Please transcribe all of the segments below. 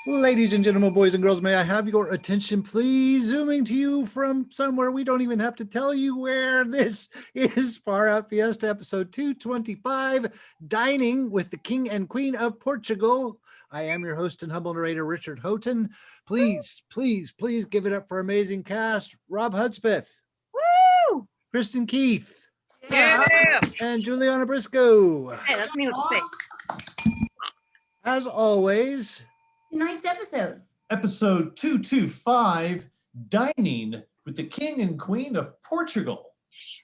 Ladies and gentlemen, boys and girls, may I have your attention, please? Zooming to you from somewhere we don't even have to tell you where. This is Far Out Fiesta, episode 225, Dining with the King and Queen of Portugal. I am your host and humble narrator, Richard Houghton. Please, please, please give it up for amazing cast. Robb Hudspeth. Woo! Kristin Keith. Yeah! And JuliAnna Briscoe. Hey, that's me with the face. As always, tonight's episode 225, Dining with the King and Queen of Portugal,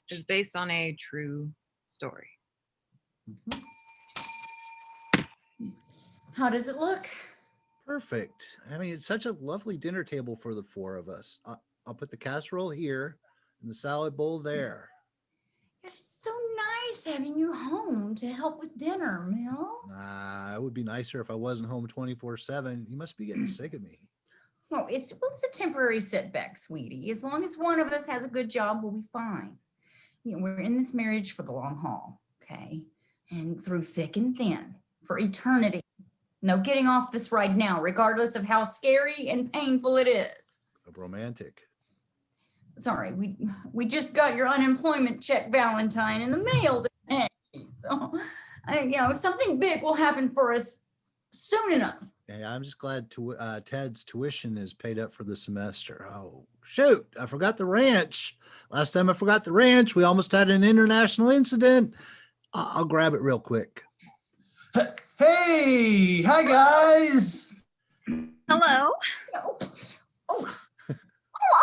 is based on a true story. How does it look? perfect. I mean, it's such a lovely dinner table for the four of us. I'll put the casserole here and the salad bowl there. It's so nice having you home to help with dinner, Mel. It would be nicer if I wasn't home 24/7. You must be getting sick of me. Well, it's a temporary setback, sweetie. As long as one of us has a good job, we'll be fine. You know, we're in this marriage for the long haul, okay? And through thick and thin, for eternity. No getting off this ride now, regardless of how scary and painful it is. Romantic. Sorry, we just got your unemployment check, Valentine, in the mail today. So, something big will happen for us soon enough. Yeah, I'm just glad Ted's tuition is paid up for the semester. Oh, shoot, I forgot the ranch. Last time I forgot the ranch, we almost had an international incident. I'll grab it real quick. Hey, hi guys. Hello. Oh,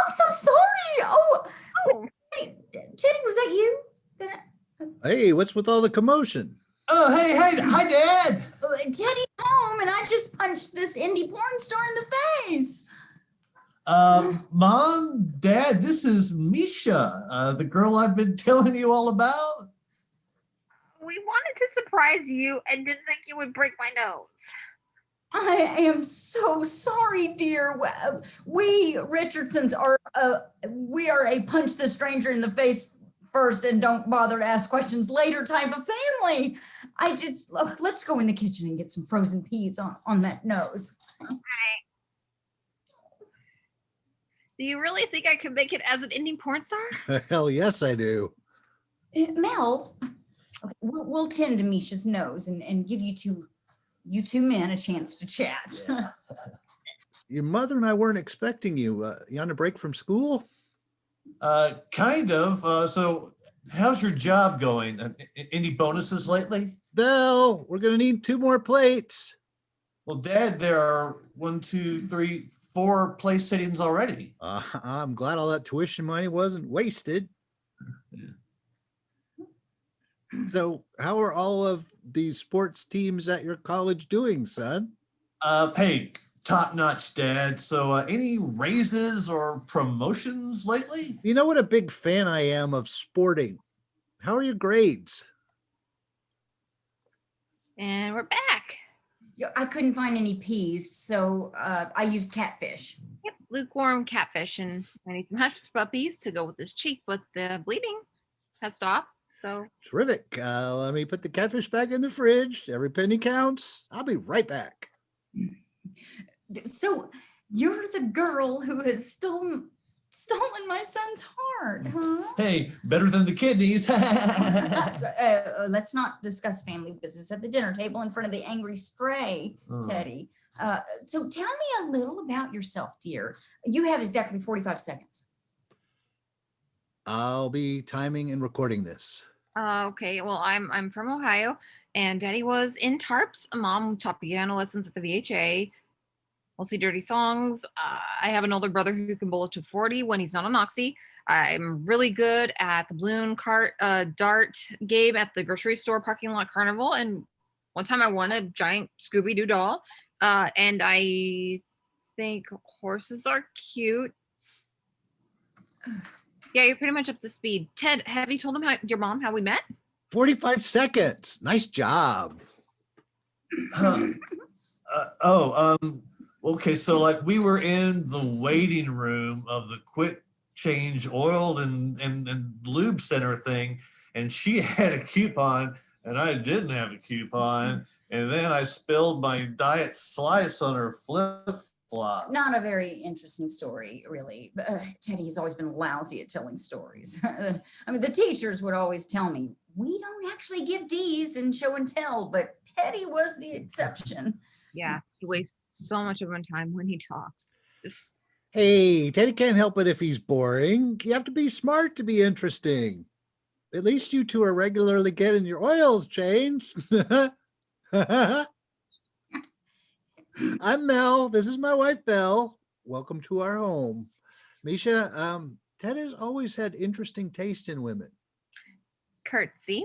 I'm so sorry. Hey, Teddy, was that you? Hey, what's with all the commotion? Oh, hey, hi, Dad. Teddy's home, and I just punched this indie porn star in the face. Mom, Dad, this is Misha, the girl I've been telling you all about. We wanted to surprise you and didn't think you would break my nose. I am so sorry, dear. We Richardsons are we are a punch the stranger in the face first and don't bother to ask questions later type of family. Let's go in the kitchen and get some frozen peas on that nose. Okay. Do you really think I could make it as an indie porn star? Hell yes, I do. Mel, okay, we'll tend to Misha's nose and give you two men a chance to chat. Yeah. Your mother and I weren't expecting you. You on a break from school? Kind of. So how's your job going? Any bonuses lately? Belle, we're going to need 2 more plates. Well, Dad, there are 1, 2, 3, 4 place sittings already. I'm glad all that tuition money wasn't wasted. So how are all of these sports teams at your college doing, son? Hey, top notch, Dad. So any raises or promotions lately? You know what a big fan I am of sporting. How are your grades? And we're back. I couldn't find any peas, so I used catfish. Yep, lukewarm catfish, and I need some hush puppies to go with this cheek, but the bleeding has stopped. So Terrific. Let me put the catfish back in the fridge. Every penny counts. I'll be right back. So you're the girl who has stolen my son's heart, huh? Hey, better than the kidneys. Let's not discuss family business at the dinner table in front of the angry stray, Teddy. So tell me a little about yourself, dear. You have exactly 45 seconds. I'll be timing and recording this. Okay, well, I'm from Ohio, and Daddy was in tarps. Mom taught piano lessons at the VHA, mostly dirty songs. I have an older brother who can bowl a 240 when he's not on Oxy. I'm really good at the balloon dart game at the grocery store parking lot carnival. And one time I won a giant Scooby-Doo doll. And I think horses are cute. Yeah, you're pretty much up to speed. Ted, have you told them your mom how we met? 45 seconds. Nice job. Okay, so like we were in the waiting room of the quick change oil and lube center thing, and she had a coupon and I didn't have a coupon, and then I spilled my diet slice on her flip flop. Not a very interesting story, really. Teddy has always been lousy at telling stories. I mean, the teachers would always tell me, we don't actually give D's in show and tell, but Teddy was the exception. Yeah, he wastes so much of my time when he talks. Just Hey, Teddy can't help it if he's boring. You have to be smart to be interesting. At least you two are regularly getting your oils changed. I'm Mel. This is my wife, Belle. Welcome to our home. Misha, Ted has always had interesting taste in women. curtsy.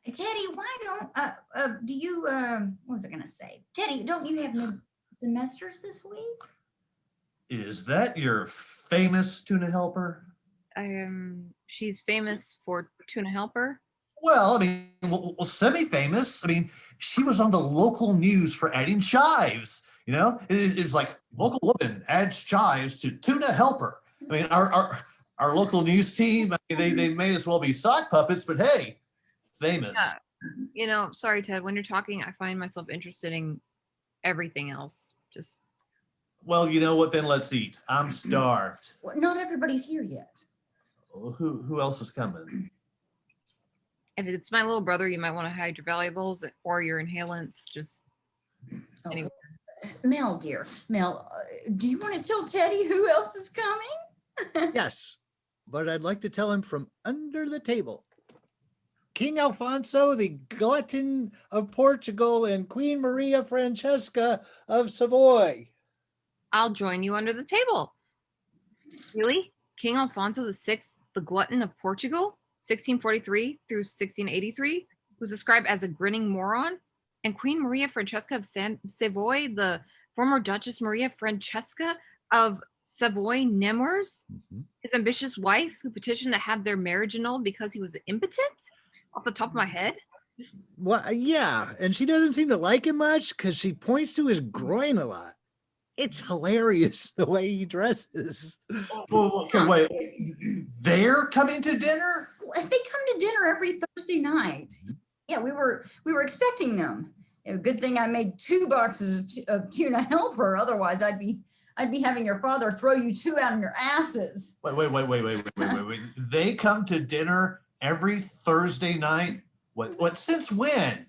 Teddy, why don't, do you, what was I going to say? Teddy, don't you have new semesters this week? Is that your famous tuna helper? She's famous for tuna helper. Well, I mean, well, semi-famous. I mean, she was on the local news for adding chives. You know, it's like local woman adds chives to tuna helper. I mean, our local news team, I mean, they may as well be sock puppets, but hey, famous. Yeah. You know, sorry, Ted, when you're talking, I find myself interested in everything else. Just Well, you know what? Then let's eat. I'm starved. Well, not everybody's here yet. Well, who else is coming? if it's my little brother, you might want to hide your valuables or your inhalants. Just Oh, anyway. Mel, dear, Mel, do you want to tell Teddy who else is coming? Yes, but I'd like to tell him from under the table. King Alfonso, the glutton of Portugal, and Queen Maria Francesca of Savoy. I'll join you under the table. Really? King Alfonso VI, the glutton of Portugal, 1643 through 1683, was described as a grinning moron, and Queen Maria Francesca of Savoy, the former Duchess Maria Francesca of Savoy-Nemours, his ambitious wife who petitioned to have their marriage annulled because he was impotent? Off the top of my head? Well, yeah, and she doesn't seem to like him much because she points to his groin a lot. It's hilarious the way he dresses. Okay, wait. They're coming to dinner? They come to dinner every Thursday night. Yeah, we were expecting them. Good thing I made 2 boxes of tuna helper. Otherwise, I'd be having your father throw you 2 out of your asses. Wait. They come to dinner every Thursday night? What since when?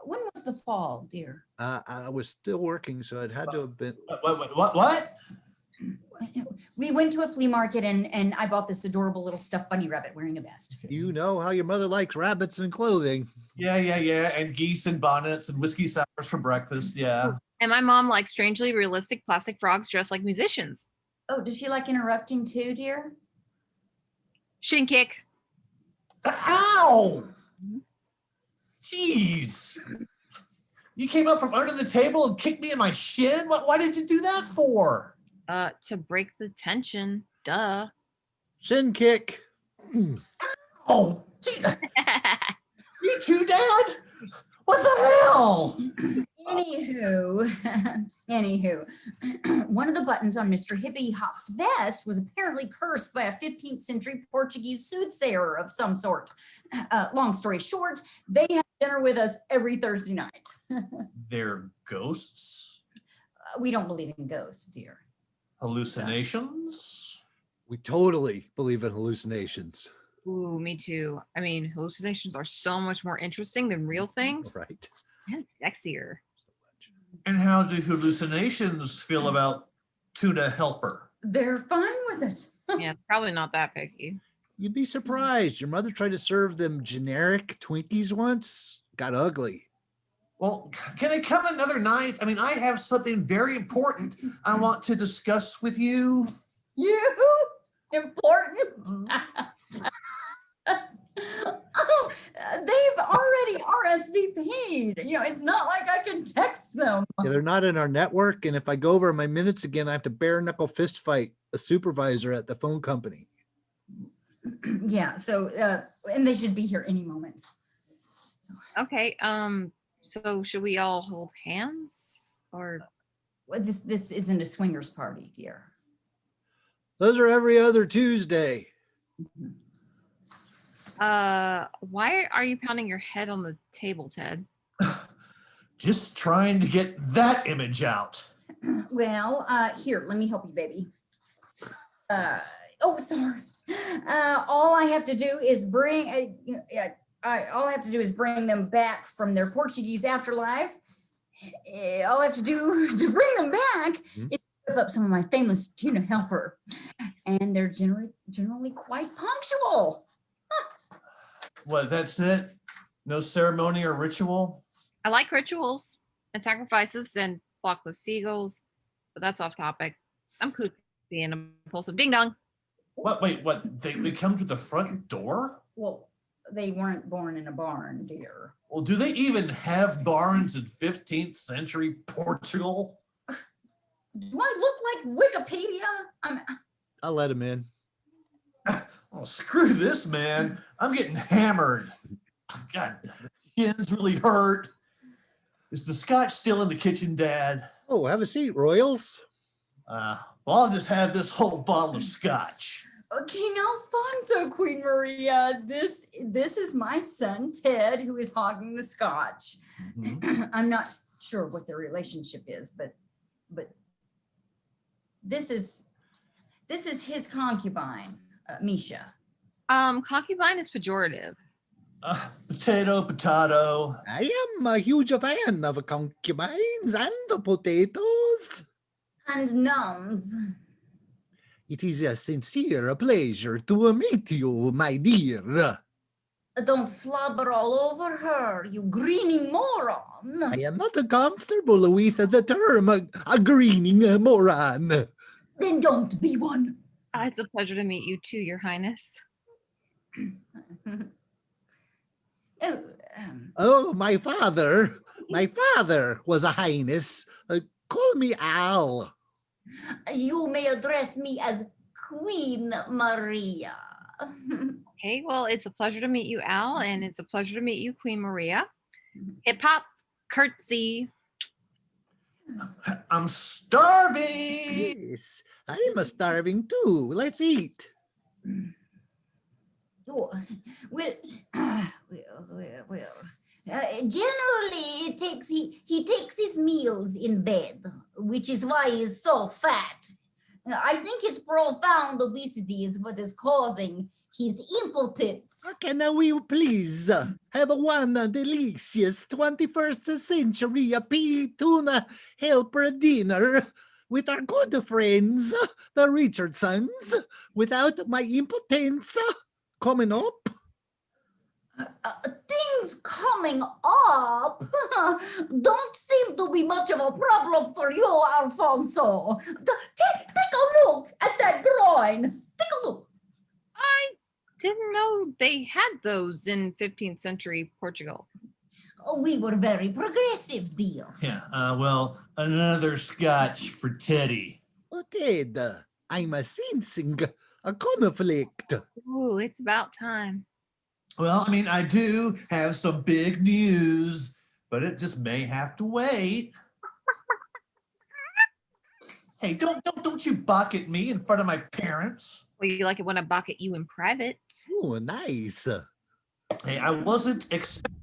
When was the fall, dear? I was still working, so it had to have been. What? We went to a flea market and I bought this adorable little stuffed bunny rabbit wearing a vest. You know how your mother likes rabbits and clothing. Yeah. And geese and bonnets and whiskey sours for breakfast. Yeah. And my mom likes strangely realistic plastic frogs dressed like musicians. Oh, does she like interrupting too, dear? Shin kick. Ow! Jeez. You came up from under the table and kicked me in my shin? Why did you do that for? To break the tension. Duh. Shin kick. Oh, gee, you too, Dad? What the hell? Anywho, one of the buttons on Mr. Hippie Hop's vest was apparently cursed by a 15th century Portuguese soothsayer of some sort. Long story short, they have dinner with us every Thursday night. They're ghosts? We don't believe in ghosts, dear. Hallucinations? We totally believe in hallucinations. Ooh, me too. I mean, hallucinations are so much more interesting than real things. Right. And sexier. And how do hallucinations feel about tuna helper? They're fine with it. Yeah, it's probably not that picky. You'd be surprised. Your mother tried to serve them generic Twinkies once. Got ugly. Well, can I come another night? I mean, I have something very important I want to discuss with you. You? important. Oh, they've already RSVP'd. It's not like I can text them. Yeah, they're not in our network. And if I go over my minutes again, I have to bare knuckle fist fight a supervisor at the phone company. Yeah, so and they should be here any moment. Okay. So should we all hold hands or? Well, this isn't a swingers party, dear. Those are every other Tuesday. Why are you pounding your head on the table, Ted? Just trying to get that image out. Well, here, let me help you, baby. Sorry. All I have to do is bring all I have to do is bring them back from their Portuguese afterlife. All I have to do to bring them back is whip up some of my famous tuna helper, and they're generally quite punctual. What, that's it? No ceremony or ritual? I like rituals and sacrifices and flock with seagulls, but that's off topic. I'm kooky and impulsive. Ding dong. What? Wait, what? They come to the front door? Well, they weren't born in a barn, dear. Well, do they even have barns in 15th century Portugal? Do I look like Wikipedia? I'll let him in. Oh, screw this, man. I'm getting hammered. God, the shins really hurt. Is the scotch still in the kitchen, Dad? Oh, have a seat, Royals. Well, I'll just have this whole bottle of scotch. King Alfonso, Queen Maria, this is my son, Ted, who is hogging the scotch. Mhm. I'm not sure what their relationship is, but this is his concubine, Misha. Concubine is pejorative. Potato. I am a huge fan of concubines and potatoes. And nuns. It is a sincere pleasure to meet you, my dear. Don't slobber all over her, you greening moron. I am not comfortable with the term a greening moron. Then don't be one. It's a pleasure to meet you too, Your Highness. Oh, my father was a highness. Call me Al. You may address me as Queen Maria. Okay, well, it's a pleasure to meet you, Al, and it's a pleasure to meet you, Queen Maria. Hip hop, curtsy. I'm starving. Yes, I'm starving too. Let's eat. Oh, generally, he takes his meals in bed, which is why he's so fat. I think his profound obesity is what is causing his impotence. Can we please have one delicious 21st century tuna helper dinner with our good friends, the Richardsons, without my impotence coming up? Things coming up don't seem to be much of a problem for you, Alfonso. Take a look at that groin. Take a look. I didn't know they had those in 15th century Portugal. Oh, we were very progressive, dear. Yeah, well, another scotch for Teddy. Oh, Ted, I'm sensing a conflict. Ooh, it's about time. Well, I mean, I do have some big news, but it just may have to wait. Hey, don't you balk at me in front of my parents. Well, you like it when I balk at you in private. Oh, nice. Hey, I wasn't expecting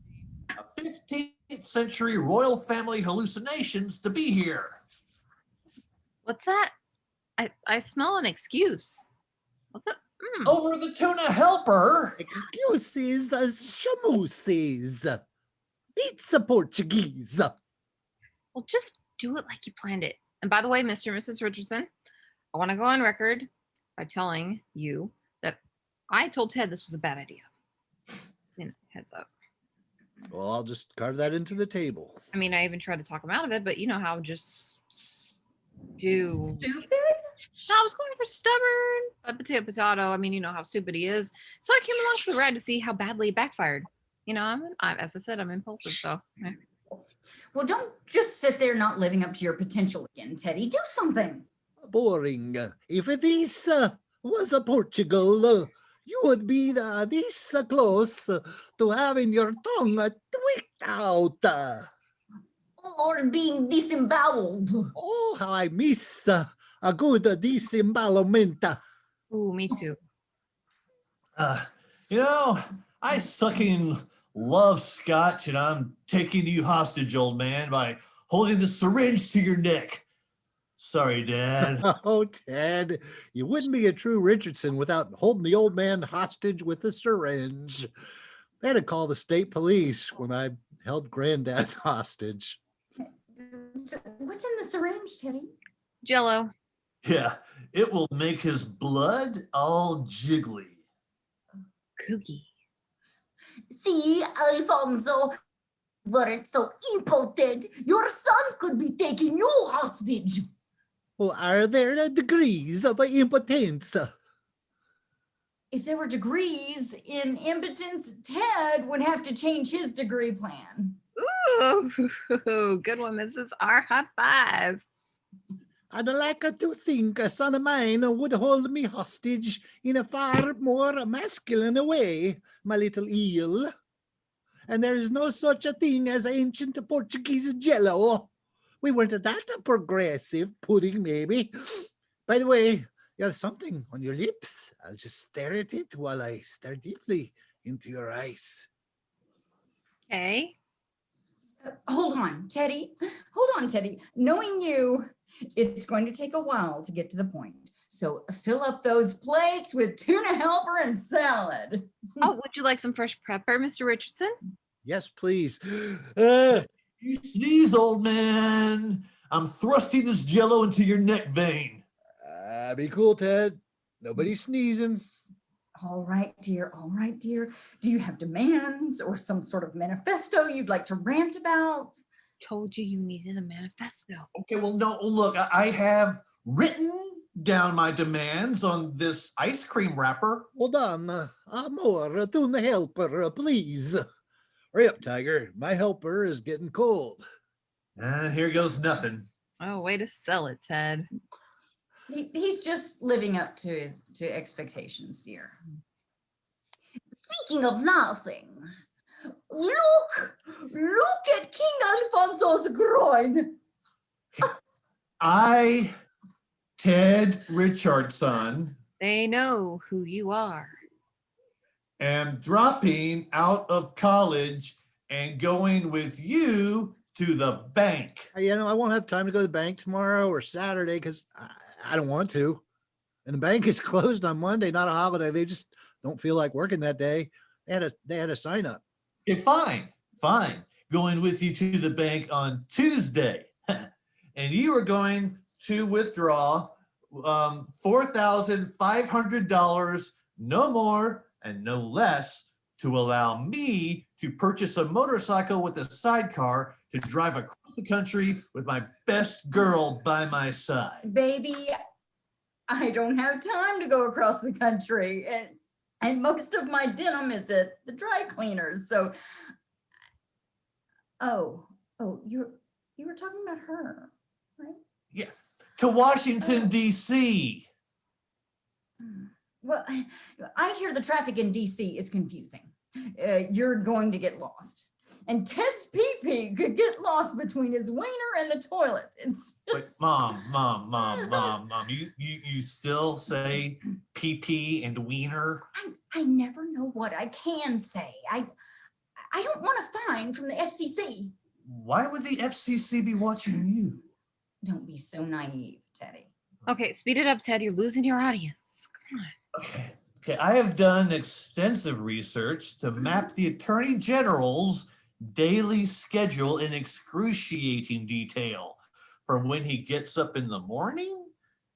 a 15th century royal family hallucinations to be here. What's that? I smell an excuse. What's that? Over the tuna helper. Excuses, shamooses. It's a Portuguese. Well, just do it like you planned it. And by the way, Mr. and Mrs. Richardson, I want to go on record by telling you that I told Ted this was a bad idea. Heads up. Well, I'll just carve that into the table. I mean, I even tried to talk him out of it, but you know how just do. Stupid? I was going for stubborn, but potato. I mean, you know how stupid he is. So I came along for the ride to see how badly it backfired. You know, as I said, I'm impulsive. So Well, don't just sit there not living up to your potential again, Teddy. Do something. Boring. If this was a Portugal, you would be this close to having your tongue tweaked out. Or being disemboweled. Oh, how I miss a good disembowelment. ooh, me too. You know, I sucking love scotch, and I'm taking you hostage, old man, by holding the syringe to your neck. Sorry, Dad. Oh, Ted, you wouldn't be a true Richardson without holding the old man hostage with a syringe. They had to call the state police when I held Granddad hostage. So what's in the syringe, Teddy? Jello. Yeah, it will make his blood all jiggly. Kooky. See, Alfonso, weren't so impotent. Your son could be taking you hostage. Well, are there degrees of impotence? If there were degrees in impotence, Ted would have to change his degree plan. Ooh, good one, Mrs. R. High five. I'd like to think a son of mine would hold me hostage in a far more masculine way, my little eel. And there is no such a thing as ancient Portuguese jello. We weren't that progressive, pudding maybe. By the way, you have something on your lips. I'll just stare at it while I stare deeply into your eyes. Okay. Hold on, Teddy. Hold on, Teddy. Knowing you, it's going to take a while to get to the point. So fill up those plates with tuna helper and salad. Oh, would you like some fresh pepper, Mr. Richardson? Yes, please. You sneeze, old man. I'm thrusting this jello into your neck vein. Be cool, Ted. Nobody's sneezing. All right, dear. All right, dear. Do you have demands or some sort of manifesto you'd like to rant about? Told you needed a manifesto. Okay, well, no, look, I have written down my demands on this ice cream wrapper. Hold on. More tuna helper, please. Hurry up, Tiger. My helper is getting cold. Here goes nothing. Oh, way to sell it, Ted. He's just living up to expectations, dear. Speaking of nothing, look at King Alfonso's groin. I, Ted Richardson, They know who you are. am dropping out of college and going with you to the bank. You know, I won't have time to go to the bank tomorrow or Saturday because I don't want to. And the bank is closed on Monday, not a holiday. They just don't feel like working that day. They had a sign up. Okay, fine. Going with you to the bank on Tuesday. And you are going to withdraw $4,500, no more and no less, to allow me to purchase a motorcycle with a sidecar to drive across the country with my best girl by my side. Baby, I don't have time to go across the country. And most of my denim is at the dry cleaners. So, you were talking about her, right? Yeah, to Washington, D.C. Well, I hear the traffic in DC is confusing. You're going to get lost. And Ted's pee-pee could get lost between his wiener and the toilet. Wait, Mom, you still say pee-pee and wiener? I never know what I can say. I don't want a fine from the FCC. Why would the FCC be watching you? Don't be so naive, Teddy. Okay, speed it up, Ted. You're losing your audience. Come on. Okay, I have done extensive research to map the Attorney General's daily schedule in excruciating detail, from when he gets up in the morning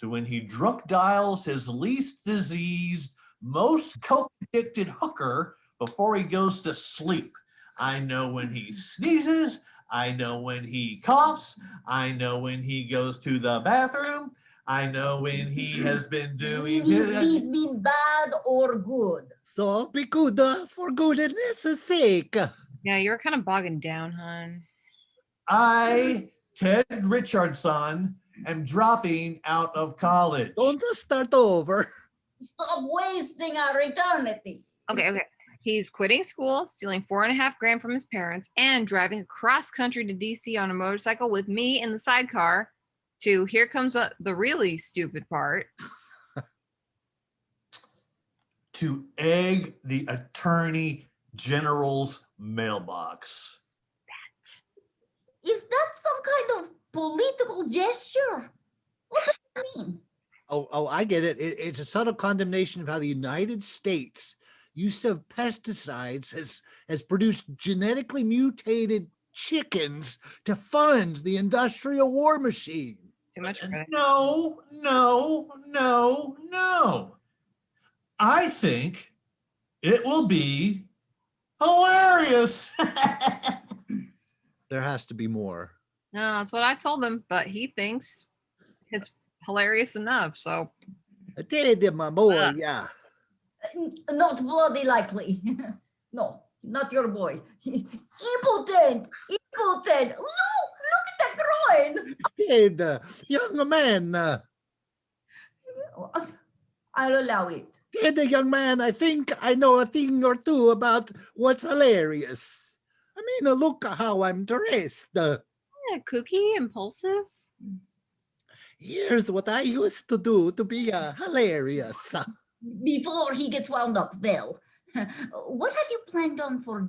to when he drunk dials his least diseased, most coke-addicted hooker before he goes to sleep. I know when he sneezes. I know when he coughs. I know when he goes to the bathroom. I know when he has been doing He's been bad or good. So be good for goodness' sake. Yeah, you're kind of bogging down, hon. I, Ted Richardson, am dropping out of college. Don't start over. Stop wasting our eternity. Okay. He's quitting school, stealing $4.5 grand from his parents, and driving across country to DC on a motorcycle with me in the sidecar. To here comes the really stupid part. To egg the attorney general's mailbox. Is that some kind of political gesture? What does it mean? Oh, I get it. It's a subtle condemnation of how the United States use of pesticides has produced genetically mutated chickens to fund the industrial war machine. Too much credit. No. I think it will be hilarious. There has to be more. No, that's what I told him, but he thinks it's hilarious enough. So Ted, my boy, yeah. Not bloody likely. No, not your boy. Impotent. Look at that groin. Ted, young man. I'll allow it. Ted, young man, I think I know a thing or two about what's hilarious. I mean, look how I'm dressed. yeah, kooky, impulsive. Here's what I used to do to be hilarious. Before he gets wound up, well, what had you planned on for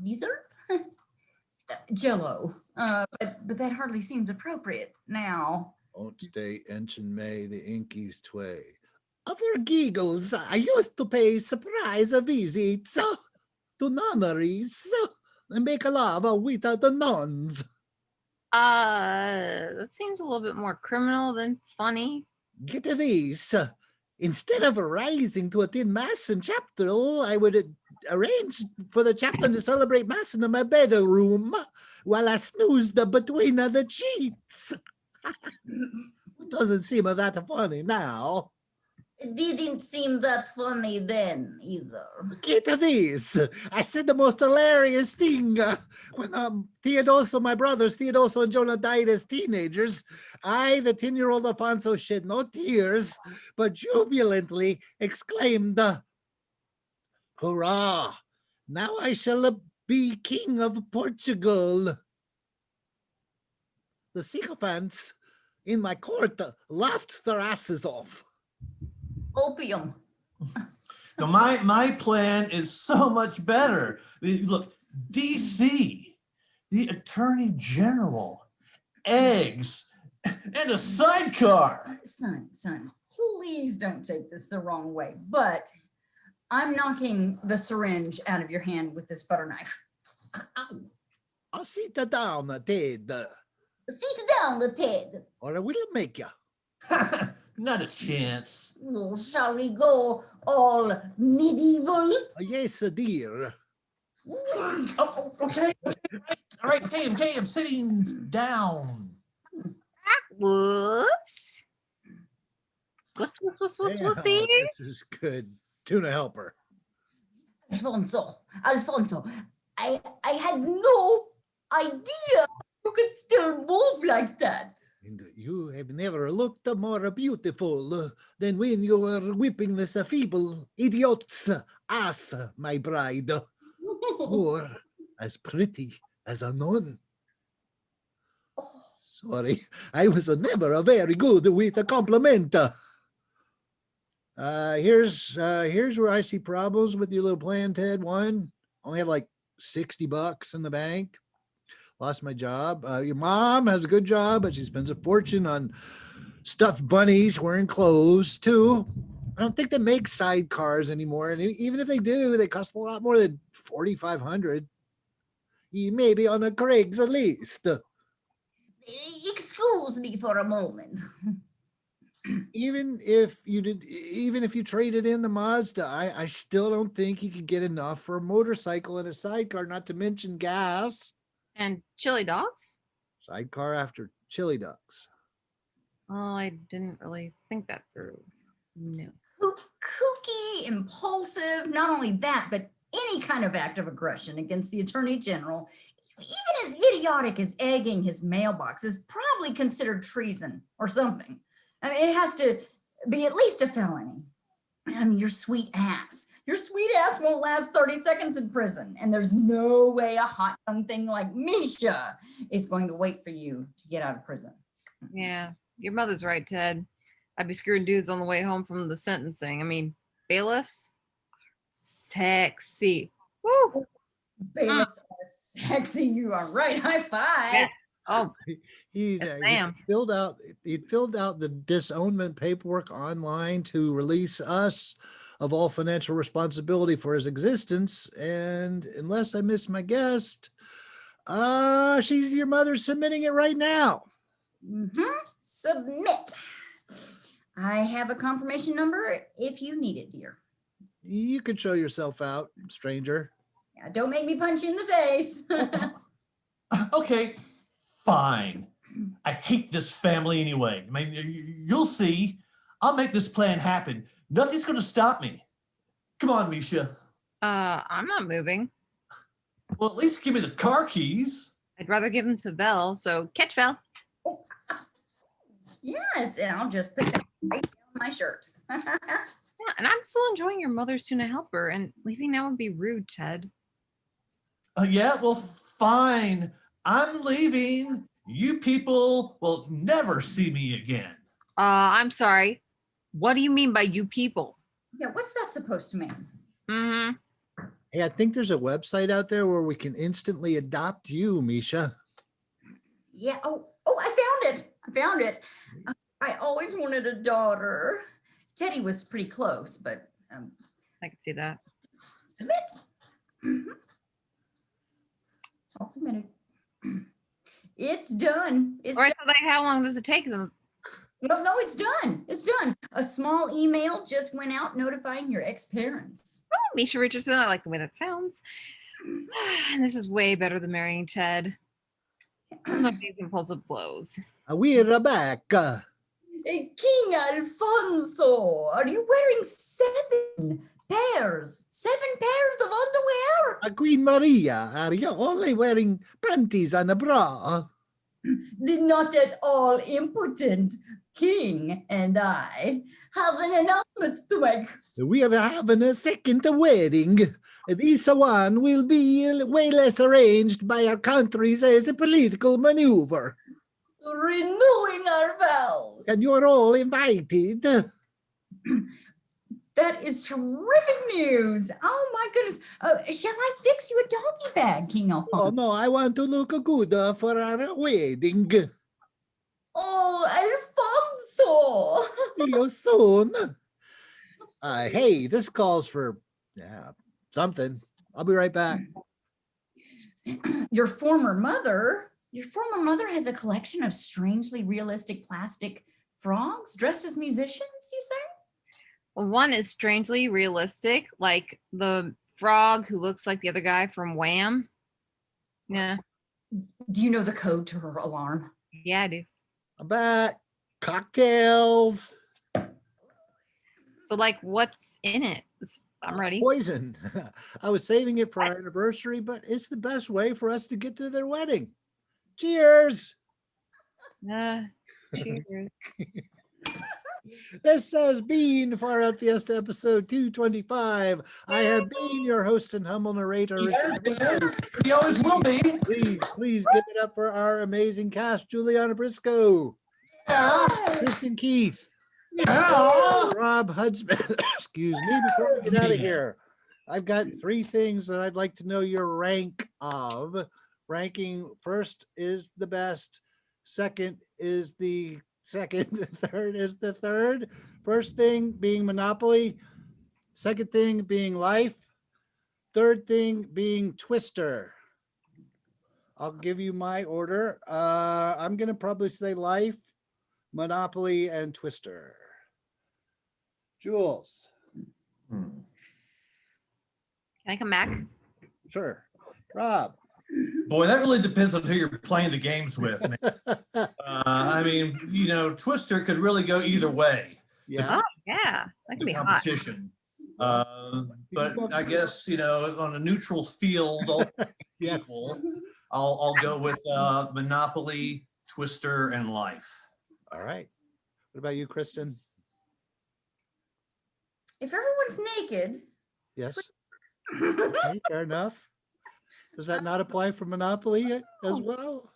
dessert? Jello. But that hardly seems appropriate now. Don't stay ancient May, the Inkies tway. For giggles, I used to pay surprise visits to nunneries and make love with the nuns. That seems a little bit more criminal than funny. Get this. Instead of rising to attend mass in chapel, I would arrange for the chaplain to celebrate mass in my bedroom while I snoozed between the sheets. Doesn't seem that funny now. It didn't seem that funny then either. Get this. I said the most hilarious thing when Theodoso, my brothers, Theodoso and Jonah died as teenagers. I, the 10-year-old Alfonso, shed no tears, but jubilantly exclaimed, "Hurrah! Now I shall be king of Portugal." The sycophants in my court laughed their asses off. Opium. Now, my plan is so much better. Look, DC, the attorney general, eggs, and a sidecar. Son, please don't take this the wrong way, but I'm knocking the syringe out of your hand with this butter knife. Ow. I'll sit down, Ted, Sit down, Ted. or I will make you. Not a chance. Oh, shall we go all medieval? Yes, dear. Oh, okay. All right. Okay, I'm sitting down. What's Damn, see? this is good. Tuna helper. Alfonso, I had no idea you could still move like that. And you have never looked more beautiful than when you were whipping this feeble idiot's ass, my bride. Or as pretty as a nun. Sorry, I was never very good with a compliment. Here's where I see problems with your little plan, Ted. One, only have like $60 in the bank. Lost my job. Your mom has a good job, but she spends a fortune on stuffed bunnies wearing clothes. Two, I don't think they make sidecars anymore. And even if they do, they cost a lot more than $4,500. You may be on a Craigslist. Excuse me for a moment. Even if you traded in the Mazda, I still don't think you could get enough for a motorcycle and a sidecar, not to mention gas. And chili dogs? Sidecar after chili ducks. Oh, I didn't really think that through. No. Kooky, impulsive, not only that, but any kind of act of aggression against the Attorney General, even as idiotic as egging his mailbox, is probably considered treason or something. I mean, it has to be at least a felony. I mean, your sweet ass won't last 30 seconds in prison. And there's no way a hot young thing like Misha is going to wait for you to get out of prison. Yeah, your mother's right, Ted. I'd be screwing dudes on the way home from the sentencing. I mean, bailiffs, sexy. Woo! Bailiffs are sexy. You are right. High five. Yeah. Oh, He'd ma'am. filled out the disownment paperwork online to release us of all financial responsibility for his existence. And unless I miss my guest, she's your mother submitting it right now. Submit. I have a confirmation number if you need it, dear. You can show yourself out, stranger. Yeah, don't make me punch you in the face. Okay, fine. I hate this family anyway. I mean, you'll see. I'll make this plan happen. Nothing's going to stop me. Come on, Misha. I'm not moving. Well, at least give me the car keys. I'd rather give them to Vel, so catch Vel. Yes, and I'll just put that right down my shirt. Yeah, and I'm still enjoying your mother's tuna helper, and leaving now would be rude, Ted. Yeah, well, fine. I'm leaving. You people will never see me again. I'm sorry. What do you mean by you people? Yeah, what's that supposed to mean? Mm-hmm. Hey, I think there's a website out there where we can instantly adopt you, Misha. Yeah, I found it. I always wanted a daughter. Teddy was pretty close, but I can see that. submit. All submitted. It's done. It's All right, done. so like, how long does it take them? No, it's done. It's done. A small email just went out notifying your ex-parents. Oh, Misha Richardson, I like the way that sounds. And this is way better than marrying Ted. I love these impulsive blows. We Rebecca. King Alfonso, are you wearing 7 pairs of underwear? Queen Maria, are you only wearing panties and a bra? Not at all impotent. King and I have an announcement to make. We are having a second wedding. This one will be way less arranged by our countries as a political maneuver. Renewing our vows. And you're all invited. That is terrific news. Oh my goodness. Shall I fix you a doggy bag, King Oh Alfonso? no, I want to look good for our wedding. Oh, Alfonso. See you soon. Hey, this calls for something. I'll be right back. Your former mother has a collection of strangely realistic plastic frogs dressed as musicians, you say? Well, one is strangely realistic, like the frog who looks like the other guy from Wham. Yeah. Do you know the code to her alarm? Yeah, I do. I'm back. Cocktails. So, like, what's in it? I'm ready. Poison. I was saving it for our anniversary, but it's the best way for us to get to their wedding. Cheers. Cheers. This has been Far Out Fiesta episode 225. I have been your host and humble narrator. He always will be. Please give it up for our amazing cast: JuliAnna Briscoe, Yeah. Kristin Keith, Yeah. Robb Hudspeth. Excuse me, before we get out of here, I've got 3 things that I'd like to know your rank of. Ranking: first is the best, second is the second, third is the third. First thing being Monopoly, second thing being Life, third thing being Twister. I'll give you my order. I'm gonna probably say Life, Monopoly, and Twister. Jules. Can I come back? Sure. Robb. Boy, that really depends on who you're playing the games with. I mean, Twister could really go either way. Yeah. Oh, yeah. That could The be hot. competition. But I guess, on a neutral field, all Yes. equal, I'll go with Monopoly, Twister, and Life. All right. What about you, Kristin? If everyone's naked, Yes. Okay, fair enough. Does that not apply for Monopoly as well?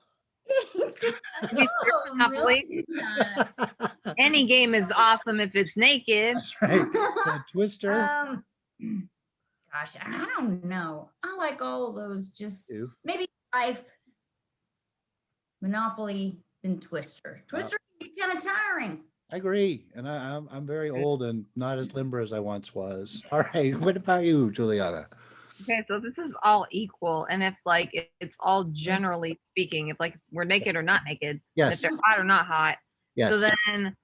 no, Monopoly. really not. Any game is awesome if it's naked. That's right. So Twister. Gosh, I don't know. I like all of those. Just Two. maybe Life, Monopoly, then Twister. Twister can be kind of tiring. I agree. And I'm very old and not as limber as I once was. All right. What about you, JuliAnna? Okay, so this is all equal. And if it's all generally speaking, if we're naked or not naked, if Yes. they're hot or not hot. Yes. So then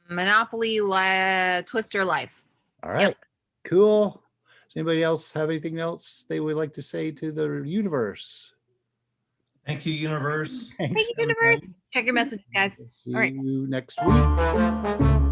Monopoly, Twister, Life. All right. Cool. Does anybody else have anything else they would like to say to the universe? Thank you, universe. Thanks, Universe. everybody. Check your messages, guys. See All right. you next week.